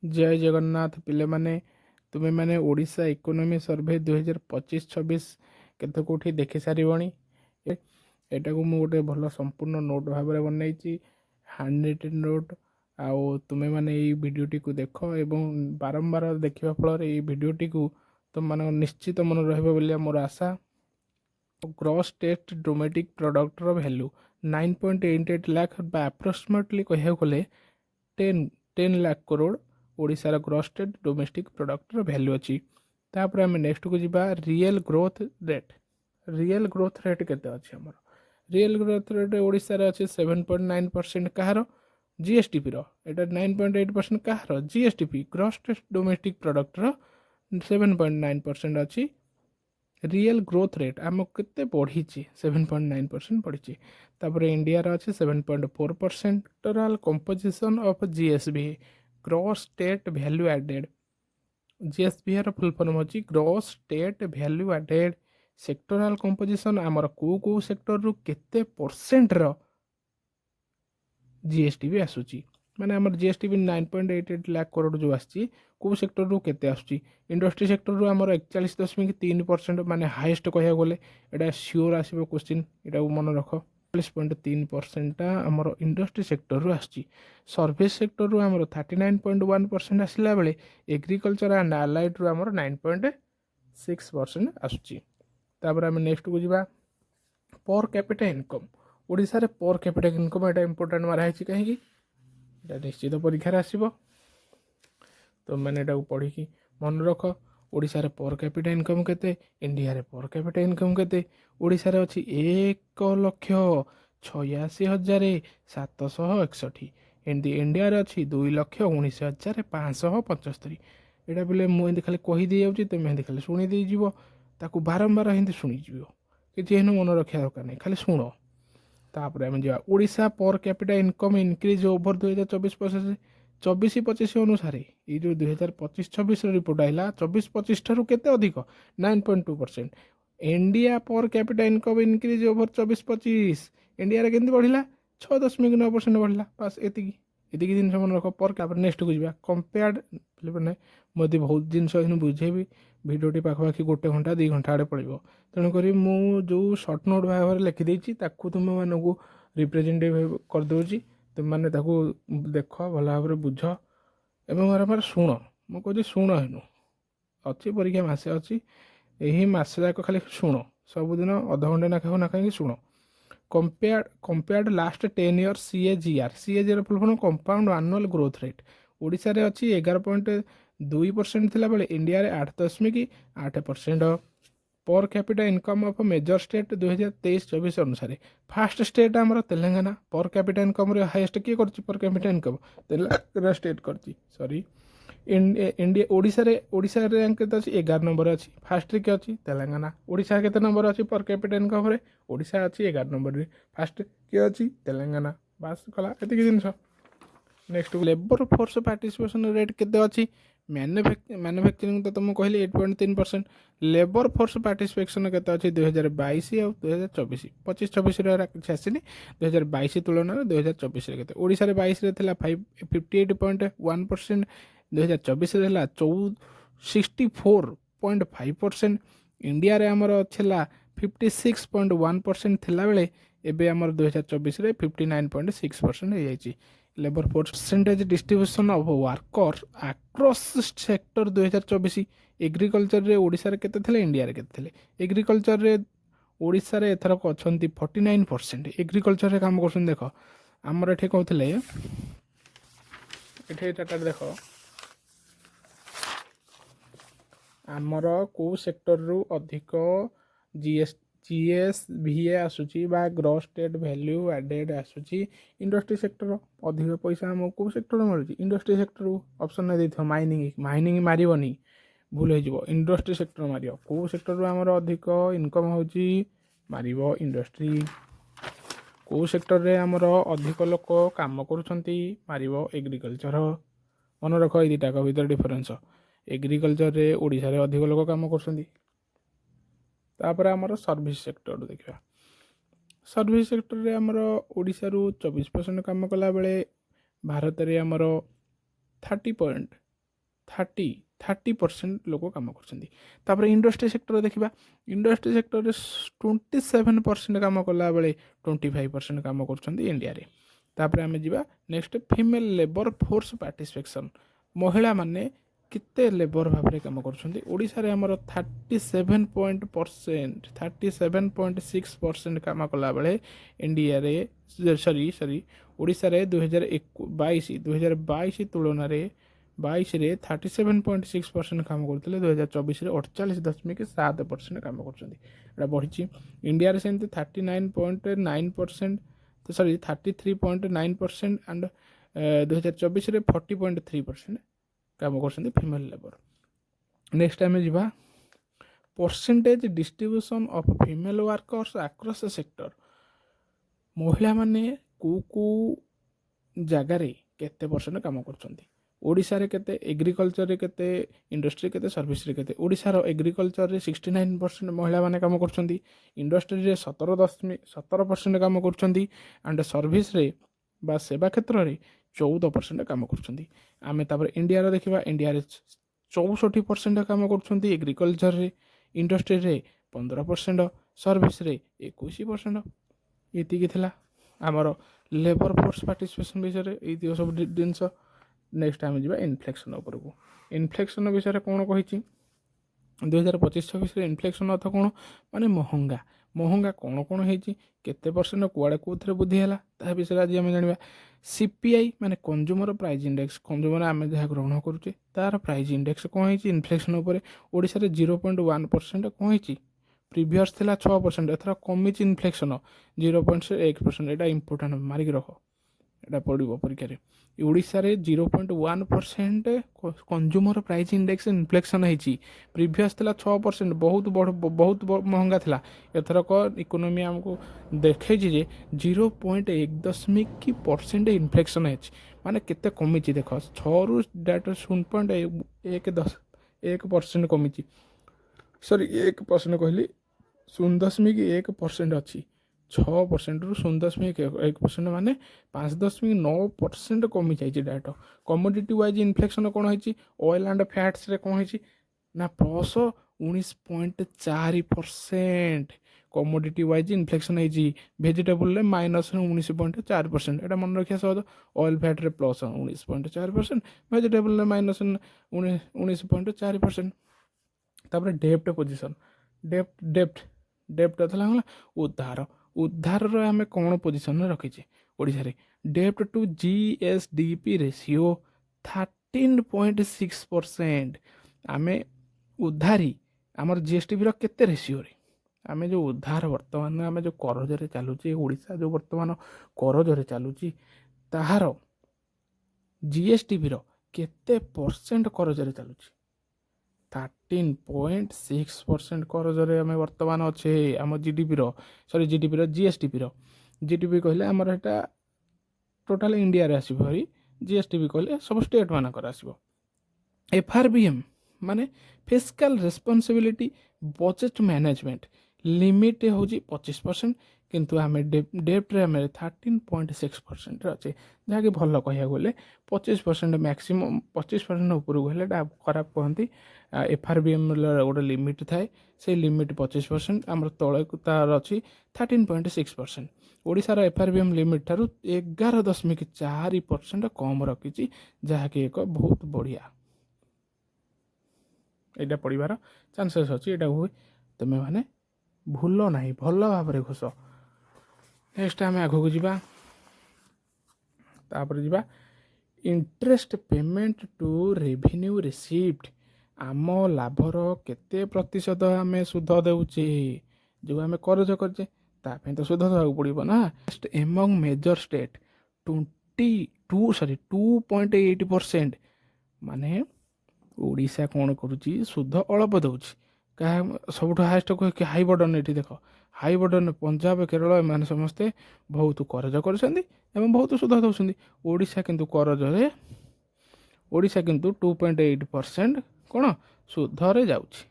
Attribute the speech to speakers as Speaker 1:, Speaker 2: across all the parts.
Speaker 1: जय जगन्नाथ पिले माने तुमे माने ओडिशा इकोनॉमी सर्वे 2025-26 केते कोठी देखि सारिबणी। एटा को मु गोटे भल संपूर्ण नोट भाव में बनई हैंड रिटेन नोट। आउ तुमे माने ये वीडियोटी को देख एवं बारंबार देखा फल ये वीडियोटी को तुम मान निश्चित मन रही मोर आशा। Gross state domestic product value 9.88 lakh approximately कह गले 10 लाख करोड़ ओडिशार gross state domestic product value अच्छी। तापर आम नेक्स्ट को जीवा real growth rate. Real growth rate केते अच्छी आमर रियल ग्रोथ रेट ओडिशार अच्छे 7.9% कहार जीएसटीपी एटा 9.8% कहार जीएसटीपी ग्रॉस स्टेट डोमेस्टिक प्रोडक्टर 7.9% अच्छी। रियल ग्रोथ रेट आम के बढ़ी 7.9% बढ़ी। तापर इंडिया अच्छे 7.4% total composition of GSV gross state value added. GSV र फुल फॉर्म होची gross state value added. Sectoral composition आमर को सेक्टर रु केते परसेंट रो जीएसटी भी आसुची माने आमर जीएसटी भी 9.88 लाख करोड़ जो आसी को सेक्टर रु केते आसुची। इंडस्ट्री सेक्टर रु आमर 41.3% माने हाईएस्ट कहया गले एटा श्योर आसीबो क्वेश्चन एटा मन रख 40.3% आमर इंडस्ट्री सेक्टर रु आसुची। सर्विस सेक्टर रु आमर 39.1% आसिला बेले एग्रीकल्चर एंड अलाइड रु आमर 9.6% आसुची। तापर आम नेक्स्ट को जीवा पर कैपिटा इनकम। ओडिशा रे पर कैपिटा इनकम एटा इंपोर्टेंट मारा है कहीं निश्चित परीक्षा आसब तो मैंने एटा पढ़ी कि मन रख। ओडिशा रे पर कैपिटा इनकम केते इंडिया रे पर कैपिटा इनकम केते ओडिशा रे अछि 1,86,761 इंडिया रे अछि 2,19,575। एटा बोले मुझे खाली कही दे जाउची तुम हिंदी खाली शुणी दे जीवो ताकू बारंबार हिंदी शुणी जीवो कि मन रखा दरकार नहीं खाली शुण। तापर आम जा ओडिशा पर कैपिटा इनकम इनक्रीज ओवर 2024-25 24-25 अनुसार ये जो 2025-26 रिपोर्ट आइला 24-25 ठारू केते अधिक 9.2%। इंडिया पर capita income increase over 24-25 India रे केंति बढ़िला 6.9% बढ़िला बस एतिकी जिनस मन रख। पर कैपिटा नेक्स्ट को जीवा कंपेयर्ड माने मोदी बहुत जिनस इन बुझेबी भिडियोटी पाखापाखि 1 घंटा 2 घंटा आड़े पड़ो तेणुक जो सर्ट नोट भाव में लिखिदेची तुम मानक रिप्रेजेंटेटिव करदे तुम मैंने देख भल भाव में बुझ एवं बारंबार शुण मु कहूँ शुण हेनु अच्छी परीक्षा मसे अच्छी यही मस जाक खाली शुण सबुदिन अध घंटे ना कहीं शुण। Compared last 10 years CAGR full form compound annual growth rate Odisha रे अच्छी 11.2% थिला बेले इंडिया रे 8.8%। Per capita income of major state 2023-24 अनुसार फास्ट स्टेट आमर तेलंगाना पर कैपिटा इनकम रे हाईएस्ट किए करछि पर कैपिटा इनकम तेलंगाना स्टेट करछि सॉरी इंडिया ओडिशा रे रैंक केते अछि 11 नंबर अछि फास्ट रे के अछि तेलंगाना। ओडिशा केते नंबर अछि पर कैपिटा इनकम रे ओडिशा अछि 11 नंबर रे फास्ट के अछि तेलंगाना बास कला एति कि जिंस। Next labour force participation rate केते अछि मैन्युफैक्चरिंग तो तुम कहली 8.3%। लेबर फोर्स पार्टिसिपेशन केते अछि 2022 और 2024 25-26 रे किछ आसीनी 2022 तुलन में 2024 रे केते ओडिशा रे 22 रे थिला 58.1% 2024 रे हला 64.5%। इंडिया रे हमर छला 56.1% थिला बेले एबे हमर 2024 रे 59.6% हे जाईची। Labour force percentage distribution of workers across sector 2024 agriculture रे ओडिशा रे केते थिले इंडिया रे केते थिले एग्रीकल्चर रे ओडिशा रे एथरक अछंती 49% एग्रीकल्चर रे काम करछन। देखो हमर एठे कहथिले एठे टाटा देखो आमर को सेक्टर रु अधिक जीएसवीए आसुची बा ग्रॉस स्टेट वैल्यू एडेड आसुची इंडस्ट्री सेक्टर अधिक पैसा आम को सेक्टर मिलूँ इंडस्ट्री सेक्टर ऑप्शन नहीं देथियो माइनिंग मारिबनी भूल हो इंडस्ट्री सेक्टर मार को सेक्टर रु आमर अधिक इनकम होची मारिबो इंडस्ट्री। को सेक्टर रे आमर अधिक लोक काम करूछंती मारिबो एग्रीकल्चर। मन रख ए दुटा भीतर डिफरेंस एग्रीकल्चर रे ओडिशा रे अधिक लोक काम करछंती। तापर आमर सर्विस सेक्टर देखा सर्विस सेक्टर रे आमर ओडिशा रु 24% काम कला बेले भारत रे आमर 30% 30% लोक काम कर इंडस्ट्री सेक्टर देखा इंडस्ट्री सेक्टर 27% काम कला बेले 25% काम कर इंडिया तापर आम जा next female labour force participation महिला माने केते लेबर भाव में कम कर 37.6% काम कला बेले इंडिया रे सॉरी ओडिशा रे 2022 तुलन में 37.6% काम करते 2024 48.7% काम कर बढ़ी इंडिया से 39.9% सॉरी 33.9% एंड 2024 40.3% काम कर फीमेल लेबर नेक्स्ट आम जा percentage distribution of female workers across sector महिला माने को जगार केते परसेंट काम कर ओडिशा रे केते एग्रीकल्चर रे केते इंडस्ट्री केते सर्विस रे केते ओडिशा रो एग्रीकल्चर रे 69% महिला माने काम करछंती इंडस्ट्री रे 17% काम करछंती एंड सर्विस रे बा सेवा क्षेत्र रे 14% काम करछंती आमे तापर इंडिया रो देखिबा इंडिया रे 64% काम करछंती एग्रीकल्चर रे इंडस्ट्री रे 15% सर्विस रे 21% एति कि थिला हमर लेबर फोर्स पार्टिसिपेशन विषय ये सब जिनस नेक्स्ट आम जा इनफ्लेक्शन उपरकू इनफ्लेक्शन विषय कौन कही 2025-26 इनफ्लेक्शन अर्थ कौन माने महंगा महंगा कौन कौन होती केते परसेंट कुआड़े कौन बुद्धि है ता विषय आज आम जाना सीपीआई माने कंज्यूमर प्राइस इंडेक्स कंज्यूमर आम जहाँ ग्रहण करुचे तार प्राइस इंडेक्स कौन होती इनफ्लेक्शन उपर ओडिशा रे 0.1% कौन होती प्रिवियस थिला 6% एथर कमी इनफ्लेक्शन 0.1% एटा इंपोर्टेंट मारिक रख एटा पड़ो परीक्षा ओडिशा रे 0.1% कंज्यूमर प्राइस इंडेक्स इनफ्लेक्शन होती प्रिवियस थिला 6% बहुत महंगा थिला एथरक इकोनॉमी आमको देखे जे 0.1% इनफ्लेक्शन है माने केते कमी देख 6 रु डाटा 0.1% कमी सॉरी 1% कहली 0.1% अच्छी 6% रु 0.1% माने 5.9% कमी जाइए डाटा कमोडिटी वाइज इनफ्लेक्शन कौन होती ऑयल एंड फैट्स रे कौन होती ना प्लस 19.4% कमोडिटी वाइज इनफ्लेक्शन होती भेजिटेबल माइनस 19.4% एटा मन रखिया सहज ऑयल फैट रे प्लस 19.4% भेजिटेबल माइनस 19.4% तापर डेप्ट पोजिशन डेप्ट उधार आम कौन पोजिशन रखीचे ओडिशा रे डेप्ट टू जीएसडीपी रेशियो 13.6% आम उधारी आमर जीएसडीपी केते रेशियो रे आम जो उधार वर्तमान आम जो करजरे चलुचे ओडिशा जो वर्तमान करजरे चलुची ताहार जीएसडीपी केते परसेंट करजरे चलुची 13.6% करजरे आम वर्तमान अच्छे आम जीडीपी सॉरी जीडीपी जीडीपी कहले आमर एटा टोटाल इंडिया रे आसीबो हरी जीएसटीपी कहले सब स्टेट मानकर आसीबो एफआरबीएम माने fiscal responsibility budget management limit होची 25% किंतु आम डेप्ट रे आम 13.6% अच्छे जहाँकि भल कह गले 25% मैक्सिमम 25% ऊपर गले खराब कहती एफआरबीएम गोटे लिमिट थाए से लिमिट 25% आम तले तार अच्छी 13.6% ओडिशार एफआरबीएम लिमिट ठारू 11.4% कम रखी जहाँकि एक बहुत बढ़िया यहाँ पढ़ार चान्सेस अच्छी यहाँ हुए तुम्हें मैंने भूल ना भल भाव में घोष नेक्स्ट आम आगू जा जा interest payment to revenue received आम लाभर केते प्रतिशत आम सुध देउचे जो आम करज करचे तापे तो सुध देवाक पड़ो ना एमंग मेजर स्टेट 2.8% माने ओडिशा कौन करुच्ची सुध अल्प दौची क्या सब हाएस्ट कह हाई बर्डन ये देख हाई बर्डन पंजाब केरल एम समस्ते बहुत करज कर बहुत सुध दौरान ओडिशा किंतु करजरे ओडिशा किंतु 2.8% कौन सुधरे जाउछि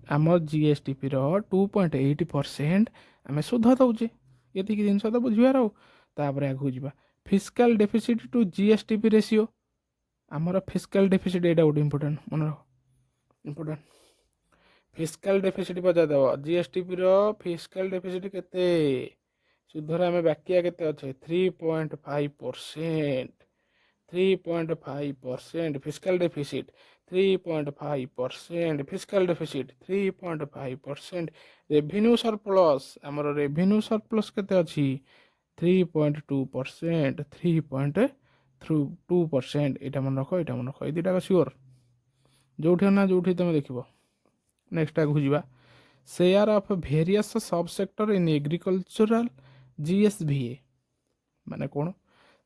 Speaker 1: आम जीएसटीपी 2.8% आम सुध दौचे ये जिन तो बुझार आगे जा fiscal deficit to GSDP ratio आमर फिस्काल डेफिसिट एटा गोटे इंपोर्टेंट मन इंपोर्टेंट फिस्काल डेफिसिट पचारदेव जीएसटीपी फिस्काल डेफिसिट केते सुधर आम बाकिया केते अच्छे 3.5%। 3.5% fiscal deficit 3.5% fiscal deficit 3.5%। Revenue surplus आमर रेवेन्यू सरप्लस केते अच्छी 3.2%। 3.2% एटा मन रख एटा मन रख ये दुटा सियोर जोठी ना जोठी तुम देख नेक्स्ट आगे जावा share of various sub sector in agricultural जीएसवीए माने कौन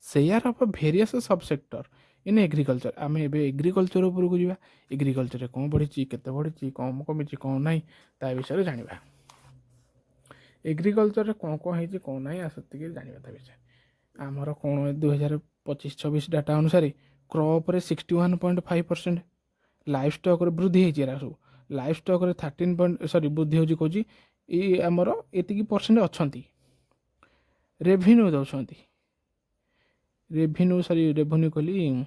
Speaker 1: share of various sub sector in agriculture आम एग्रीकल्चर उपरकू जावा एग्रीकल्चर कौन बढ़ी केते बढ़ी कौन कमी कौन ना ता विषय जाना एग्रीकल्चर कौन कौन है कौन ना से जाना ता विषय आमर कौन 2025-26 डाटा अनुसार क्रॉप रे 61.5%। लाइफ स्टॉक वृद्धि होती सब लाइफ स्टॉक 13 सॉरी वृद्धि हो कौच ये आमर एति परसेंट अच्छा रेवेन्यू दौरान रेवेन्यू सॉरी रेवेन्यू कहली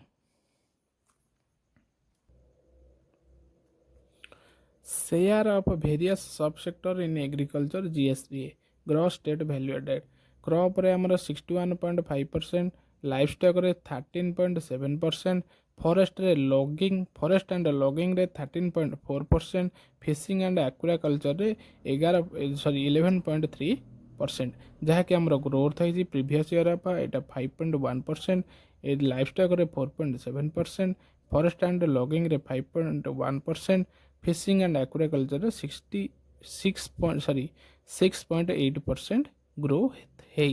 Speaker 1: share of various sub sector in agriculture GSVA gross state value added crop रे आमर 61.5%। लाइफ स्टॉक रे 13.7%। फॉरेस्ट रे लॉगिंग फॉरेस्ट एंड लॉगिंग रे 13.4%। फिशिंग एंड एक्वाकल्चर रे 11.3% जहाँकि आमर ग्रोथ है प्रीवियस ईयर एटा 5.1%। ए लाइफ स्टॉक रे 4.7%। फॉरेस्ट एंड लॉगिंग रे 5.1%। फिशिंग एंड एक्वाकल्चर रे 6.8% ग्रो है।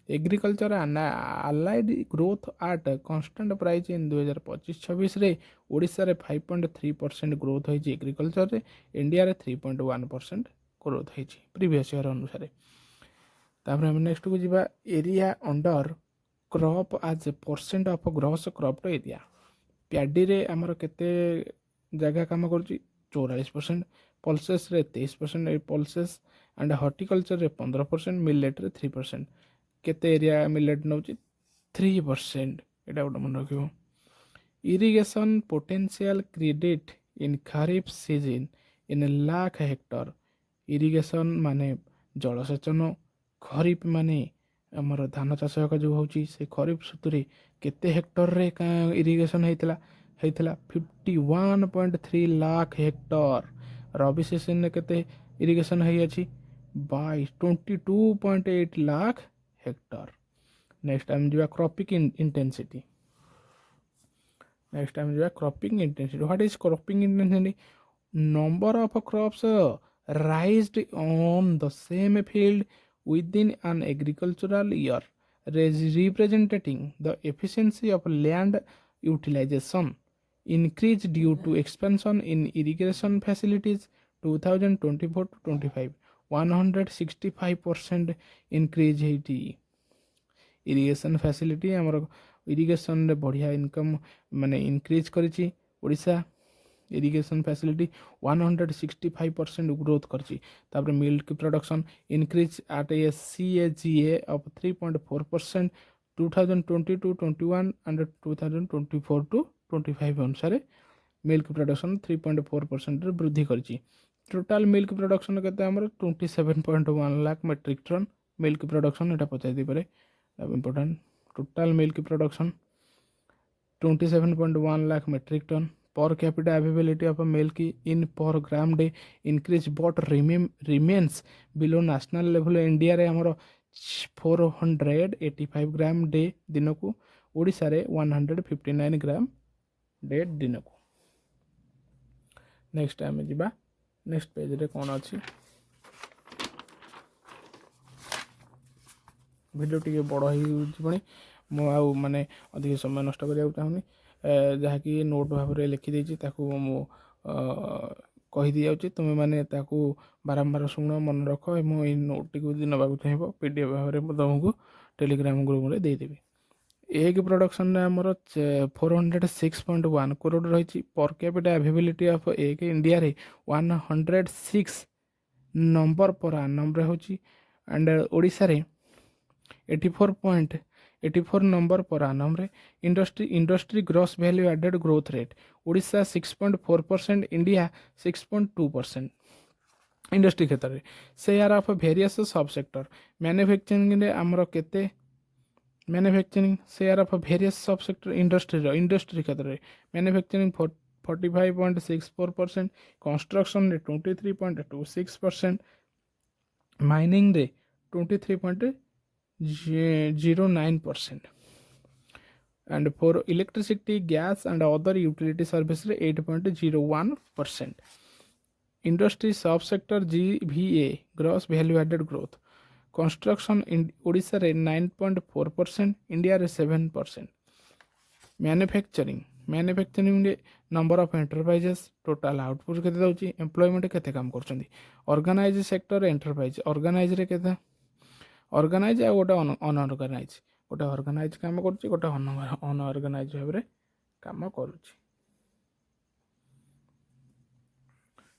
Speaker 1: Agriculture allied growth at constant price in 2025-26 रे ओडिशा रे 5.3% ग्रोथ होइछि एग्रीकल्चर रे इंडिया रे 3.1% ग्रोथ होइछि प्रीवियस ईयर अनुसार। तापर हम नेक्स्ट को जिबा एरिया अंडर क्रॉप आज percent of gross crop to area paddy रे हमर केते जगह काम करछि 44%। पल्सेस रे 23% पल्सेस एंड हॉर्टिकल्चर रे 15%। मिलेट रे 3% केते एरिया मिलेट नौ 3% एटा गोटे मन रखियो। Irrigation potential credit in kharif season in lakh Hector irrigation माने जलसेचन खरीफ माने आमर धान चाष जो होची से खरीफ ऋतु केते हेक्टर रे इरिगेशन हेतला 51.3 लाख हेक्टर। रबी सीजन में केते इरिगेशन है अछि 22.8 लाख हेक्टर। नेक्स्ट टाइम जो cropping intensity what is cropping intensity number of crops raised on the same field within an agricultural year representing the efficiency of land utilization increase due to expansion in irrigation facilities 2024-25 165% increase ହେଇଛି irrigation facility आमर irrigation रे बढ़िया income माने increase करिछि Odisha irrigation facility 165% growth करछि। तापर milk production increase at a CAGR of 3.4% 2020-21 and 2024-25 अनुसार milk production 3.4% वृद्धि करछि। टोटाल मिल्क प्रोडक्शन केते हमर 27.1 lakh metric tonne milk production एटा पचाई दे पारे important. Total milk production 27.1 lakh metric tonne. Per capita availability of milk in per gram day increase but remains below national level India रे हमर 485 ग्राम डे दिन को ओडिशा रे 159 ग्राम डे दिन को। नेक्स्ट टाइम जिबा नेक्स्ट पेज रे कोन अछि वीडियो टी बड़ हो मु आउ माने अधिक समय नष्ट करिया चाहूनी जहाँकि नोट भाव में लिखिदेजी मु कही दी जाऊँ तुम्हें मैंने बारंबार शुण मन रख मुझे नोट टी नाक चाहब PDF भाव में तुमको टेलीग्राम ग्रुप में देदेवी। एग प्रोडक्शन में आमर 406.1 करोड़ रही। पर capita availability of egg India रे 106 नंबर पर आनम रे होची एंड ओडिशा रे 84.8 84 नंबर पर आनम रे industry gross value added growth rate Odisha 6.4%, India 6.2%। Industry क्षेत्र में share of various sub sector manufacturing रे आमर केते manufacturing share of various sub sector industry क्षेत्र में मैन्युफैक्चरिंग 45.64%, कंस्ट्रक्शन रे 23.26%, माइनिंग रे 23.09%, and for electricity, gas and other utility service रे 8.01%। Industry sub sector GVA gross value added growth construction Odisha रे 9.4%, India रे 7%। मैन्युफैक्चरिंग रे number of enterprises total output केते दउची एम्प्लॉयमेंट केते काम करछंती ऑर्गेनाइज सेक्टर एंटरप्राइज ऑर्गेनाइज रे केते ऑर्गेनाइज आ गोटे अनऑर्गेनाइज गोटे ऑर्गेनाइज काम करूची गोटे अनऑर्गेनाइज भाबरे काम करूची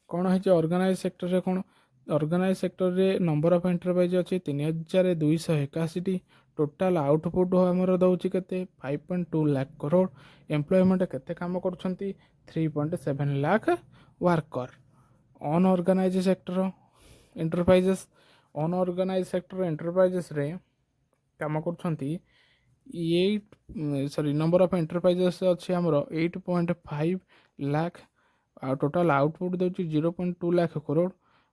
Speaker 1: कौन है ऑर्गेनाइज सेक्टर रे कौन ऑर्गेनाइज सेक्टर रे नंबर ऑफ एंटरप्राइज अच्छी 3281 टोटाल आउटपुट हमर दउची केते 5.2 लाख करोड़ एम्प्लॉयमेंट केते काम करछंती 3.7 lakh worker unorganise sector enterprises रे काम करछंती 8 नंबर ऑफ एंटरप्राइजेस अच्छी हमर 8.5 लाख टोटाल आउटपुट दउची 0.2 lakh crore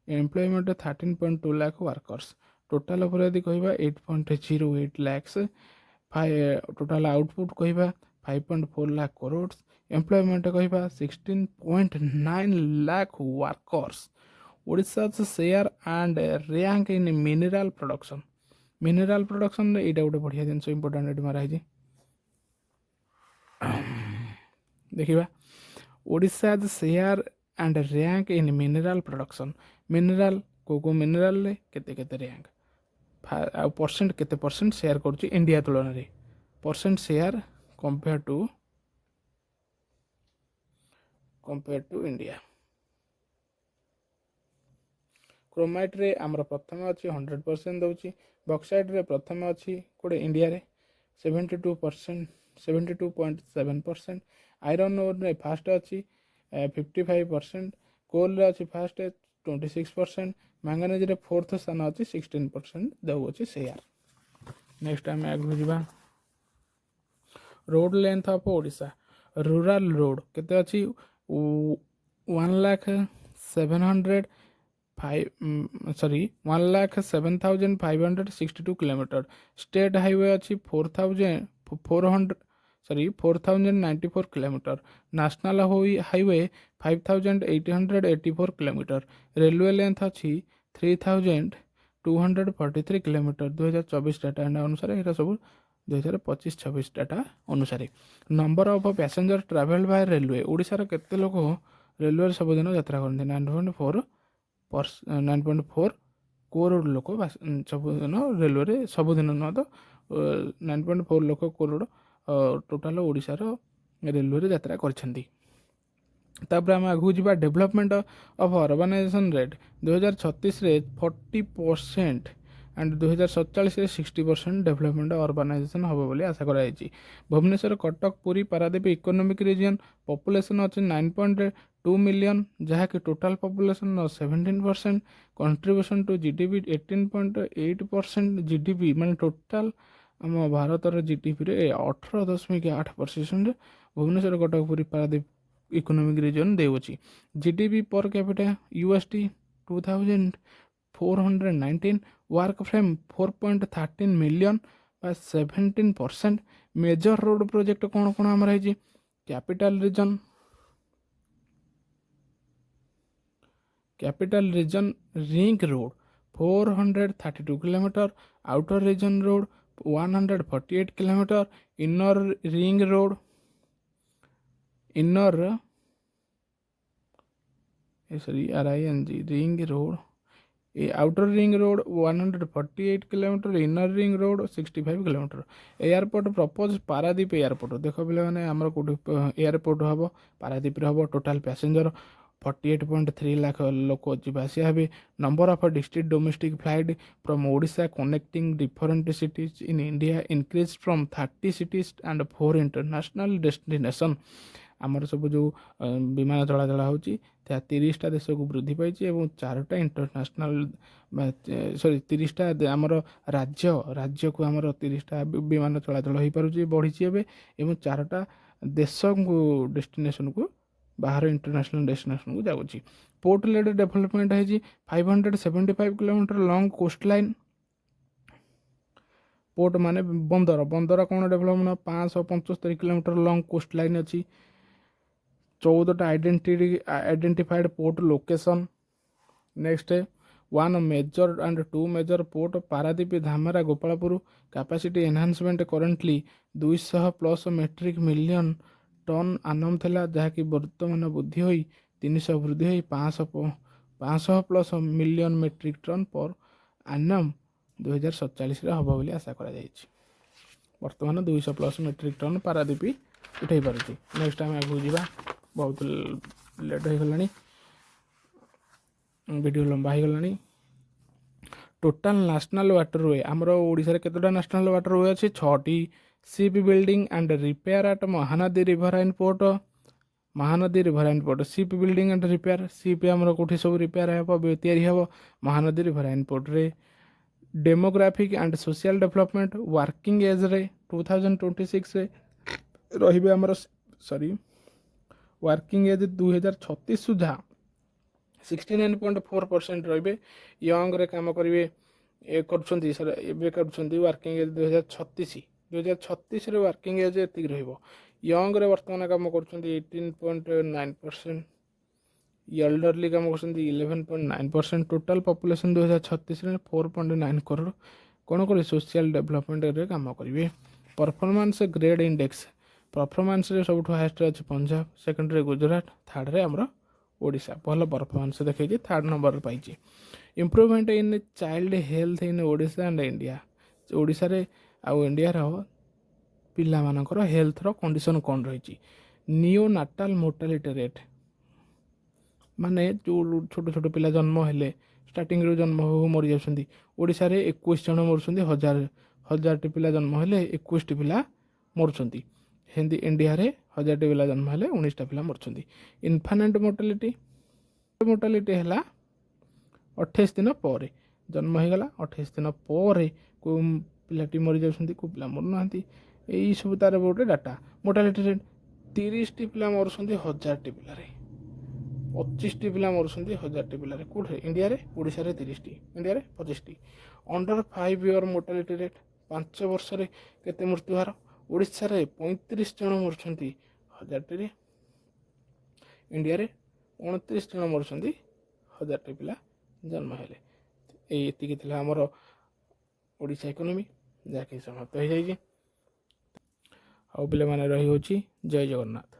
Speaker 1: employment 13.2 lakh workers total उपर यदि कहबा 8.08 लैक्स टोटाल आउटपुट कहबा 5.4 लाख करोड़ एम्प्लॉयमेंट कहबा 16.9 lakh workers Odisha share and rank in mineral production एटा गोटे बढ़िया जिनस इंपोर्टेंट एटी मारा है देखिबा Odisha share and rank in mineral production mineral को मिनरल रे केते केते रैंक आ परसेंट केते परसेंट शेयर करछि इंडिया तुलन रे percent share compare to India chromite रे आमर प्रथम अच्छी 100% दउछि बॉक्साइट रे प्रथम अच्छी कोडे इंडिया रे 72.7%, आयरन ओर रे फास्ट अच्छी 55%, कोल रे अच्छी फास्ट 26%, मैंगानीज रे फोर्थ स्थान अच्छी 16% दउ अच्छी शेयर। नेक्स्ट आम आगु जीवा road length of Odisha rural road केते अच्छी 1,07,562 किलोमीटर स्टेट हाईवे अच्छी 4,094 kilometre national highway 5,884 kilometre railway length अच्छी 3,243 किलोमीटर 2024 डाटा अनुसार यहाँ सब 2025-26 डाटा अनुसार number of passenger travel by railway Odisha केते लोक रेलवे सबुदिन यात्रा करते 9.4 करोड़ लोक सबुदिन रेलवे सबुदिन नुह तो 9.4 लोक करोड़ टोटाल ओडिशार रेलवे यात्रा करछंती। तापर आम आगु जा डेवलपमेंट ऑफ अर्बानाइजेशन रेट 2036 रे 40% एंड 2047 रे 60% डेवलपमेंट अर्बानाइजेशन हम बोली आशा कराई। Bhubaneswar Cuttack Puri Paradip economic region population अच्छे 9.2 मिलियन जहाँकि total population 17%, contribution to GDP 18.8%, GDP माने टोटाल आम भारतर जीडीपी रे 18.8% भुवनेश्वर कटक पुरी पारादीप इकोनॉमिक रीजन देउछि। GDP per capita USD 2,419, workforce 4.13 million बा 17%। मेजर रोड प्रोजेक्ट कौन कौन आम रही capital region ring road 432 kilometre, outer region road 148 kilometre, inner ring road ring road outer ring road 148 kilometre, inner ring road 65 kilometre. Airport propose Paradip airport देख पे मैंने आमर Kaut airport हम पारादीप हम टोटाल पैसेंजर 48.3 लाख लोक ଯିବା ଆସିବା ହେବେ। Number of district domestic flight from Odisha connecting different cities in India increase from 30 cities and 4 international destination. ଆମର ସବୁ ଯେଉଁ ବିମାନ ଚଳାଚଳ ହେଉଛି ତାହା 30ଟା ଦେଶକୁ ବୃଦ୍ଧି ପାଇଛି ଏବଂ 4ଟା ଇଣ୍ଟରନ୍ୟାସନାଲ୍ 30ଟା ଆମର ରାଜ୍ୟକୁ ଆମର 30ଟା ବିମାନ ଚଳାଚଳ ହୋଇପାରୁଛି ବଢ଼ିଛି ଏବେ ଏବଂ 4ଟା ଦେଶକୁ ଡେଷ୍ଟିନେସନ୍କୁ ବାହାର ଇଣ୍ଟରନ୍ୟାସନାଲ୍ ଡେଷ୍ଟିନେସନ୍କୁ ଯାଉଛି। ପୋର୍ଟ ଲେଡ୍ ଡେଭଲପମେଣ୍ଟ ହେଇଛି 575 kilometre long coastline. Port ମାନେ ବନ୍ଦର କ'ଣ development 575 kilometre long coastline ଅଛି। 14ଟା identified port location. Next 1 major and 2 major port Paradip Dhamra Gopalpur. Capacity enhancement currently 200+ metric million tonne annum ଥିଲା ଯାହାକି ବର୍ତ୍ତମାନ ବୃଦ୍ଧି ହୋଇ 300 ବୃଦ୍ଧି ହୋଇ 500+ million metric tonne per annum 2047ରେ ହେବ ବୋଲି ଆଶା କରାଯାଇଛି। ବର୍ତ୍ତମାନ 200+ ମେଟ୍ରିକ୍ ଟନ୍ ପାରାଦୀପ ଉଠାଇ ପାରୁଛି। ନେକ୍ସଟ ଆମେ ଆଗକୁ ଯିବା, ବହୁତ ଲେଟ୍ ହୋଇଗଲାଣି, ଭିଡ଼ିଓ ଲମ୍ବା ହୋଇଗଲାଣି। ଟୋଟାଲ ନ୍ୟାସନାଲ୍ ୱାଟରୱେ ଆମର ଓଡ଼ିଶାରେ କେତେଟା ନ୍ୟାସନାଲ୍ ୱାଟରୱେ ଅଛି? 6ଟି। Shipbuilding and repair at Mahanadi riverine port. Mahanadi riverine port shipbuilding and repair. Ship ଆମର କେଉଁଠି ସବୁ ରିପେୟାର ହେବ ତିଆରି ହେବ? ମହାନଦୀ ରିଭରାଇନ୍ ପୋର୍ଟରେ। Demographic and social development working ଏଜ୍ରେ 2026ରେ ରହିବେ ଆମର ୱାର୍କିଂ ଏଜ୍ 2036 ସୁଦ୍ଧା 69.4% ରହିବେ। ୟଙ୍ଗରେ କାମ କରିବେ କରୁଛନ୍ତି ଏବେ କରୁଛନ୍ତି ୱାର୍କିଂ ଏଜ୍ 2036ରେ ୱାର୍କିଂ ଏଜ୍ ଏତିକି ରହିବ। ୟଙ୍ଗରେ ବର୍ତ୍ତମାନ କାମ କରୁଛନ୍ତି 18.9%। ଏଲ୍ଡରଲି କାମ କରୁଛନ୍ତି 11.9%। ଟୋଟାଲ ପପୁଲେସନ୍ 2036ରେ 4.9 କରୋଡ଼ କ'ଣ କରିବେ? ସୋସିଆଲ ଡେଭଲପମେଣ୍ଟରେ କାମ କରିବେ। ପରଫର୍ମାନ୍ସ ଗ୍ରେଡ୍ ଇଣ୍ଡେକ୍ସ ପରଫର୍ମାନ୍ସରେ ସବୁଠୁ ହାଏଷ୍ଟ ଅଛି ପଞ୍ଜାବ, ସେକେଣ୍ଡରେ ଗୁଜୁରାଟ, ଥାର୍ଡ଼ରେ ଆମର ଓଡ଼ିଶା ଭଲ ପରଫର୍ମାନ୍ସ ଦେଖେଇଛି, 3rd ନମ୍ବର ପାଇଛି। Improvement in child health in Odisha and India. ଓଡ଼ିଶାରେ ଆଉ ଇଣ୍ଡିଆର ପିଲାମାନଙ୍କର ହେଲ୍ଥର କଣ୍ଡିସନ୍ କ'ଣ ରହିଛି? ନିଓ ନାଟାଲ୍ ମୋର୍ଟାଲିଟି ରେଟ୍ ମାନେ ଯେଉଁ ଛୋଟ ଛୋଟ ପିଲା ଜନ୍ମ ହେଲେ ଷ୍ଟାର୍ଟିଂରୁ ଜନ୍ମ ହଉ ମରିଯାଉଛନ୍ତି। ଓଡ଼ିଶାରେ 21 ଜଣ ମରୁଛନ୍ତି। 1000ଟି ପିଲା ଜନ୍ମ ହେଲେ 21ଟି ପିଲା ମରୁଛନ୍ତି। ସେମିତି ଇଣ୍ଡିଆରେ 1000ଟି ପିଲା ଜନ୍ମ ହେଲେ 19ଟା ପିଲା ମରୁଛନ୍ତି। ଇନଫାଣ୍ଟ ମୋର୍ଟାଲିଟି ହେଲା 28 ଦିନ ପରେ ଜନ୍ମ ହେଇଗଲା, 28 ଦିନ ପରେ କେଉଁ ପିଲାଟି ମରିଯାଉଛନ୍ତି, କେଉଁ ପିଲା ମରୁନାହାନ୍ତି, ଏଇସବୁ ତାର ଗୋଟେ ଡାଟା। ମୋର୍ଟାଲିଟି ରେଟ୍ 30ଟି ପିଲା ମରୁଛନ୍ତି 1000ଟି ପିଲାରେ, 25ଟି ପିଲା ମରୁଛନ୍ତି 1000ଟି ପିଲାରେ। କେଉଁଠି? ଇଣ୍ଡିଆରେ। ଓଡ଼ିଶାରେ 30ଟି, ଇଣ୍ଡିଆରେ 25ଟି। ଅଣ୍ଡର 5 ଇୟର୍ ମୋର୍ଟାଲିଟି ରେଟ୍ 5 ବର୍ଷରେ କେତେ ମୃତ୍ୟୁହାର? ଓଡ଼ିଶାରେ 35 ଜଣ ମରୁଛନ୍ତି 1000ଟିରେ, ଇଣ୍ଡିଆରେ 29 ଜଣ ମରୁଛନ୍ତି 1000ଟି ପିଲା ଜନ୍ମ ହେଲେ। ଏତିକି ଥିଲା ଆମର ଓଡ଼ିଶା ଇକୋନୋମି, ଯାହାକି ସମାପ୍ତ ହୋଇଯାଇଛି। ଆଉ ପିଲାମାନେ ରହିହେଉଛି। ଜୟ ଜଗନ୍ନାଥ।